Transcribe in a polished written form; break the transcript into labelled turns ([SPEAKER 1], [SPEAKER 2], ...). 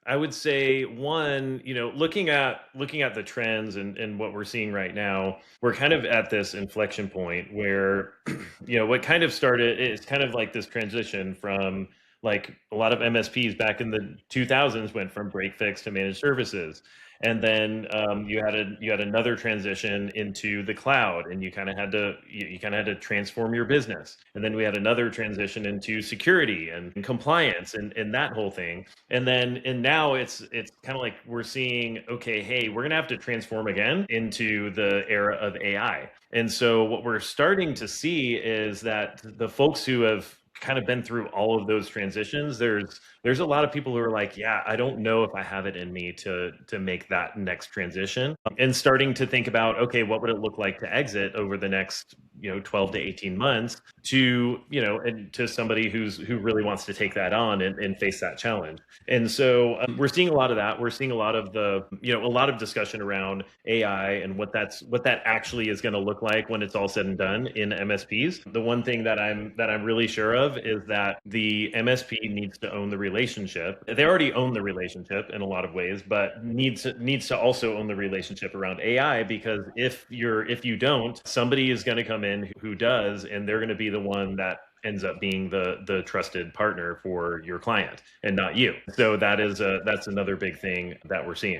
[SPEAKER 1] I would say one, looking at the trends and what we're seeing right now, we're kind of at this inflection point where, what kind of started, it's kind of like this transition from like a lot of MSPs back in the 2000s went from break fix to managed services. And then you had another transition into the cloud, and you kind of had to transform your business. And then we had another transition into security and compliance and that whole thing. And now it's kind of like we're seeing, okay, hey, we're gonna have to transform again into the era of AI. And so what we're starting to see is that the folks who have kind of been through all of those transitions, there's a lot of people who are like, yeah, I don't know if I have it in me to make that next transition. And starting to think about, okay, what would it look like to exit over the next 12 to 18 months to and to somebody who really wants to take that on and face that challenge. And so we're seeing a lot of that. We're seeing a lot of a lot of discussion around AI and what that actually is going to look like when it's all said and done in MSPs. The one thing that I'm really sure of is that the MSP needs to own the relationship. They already own the relationship in a lot of ways, but needs to also own the relationship around AI, because if you don't, somebody is going to come in who does, and they're going to be the one that ends up being the trusted partner for your client and not you. So that's another big thing that we're seeing.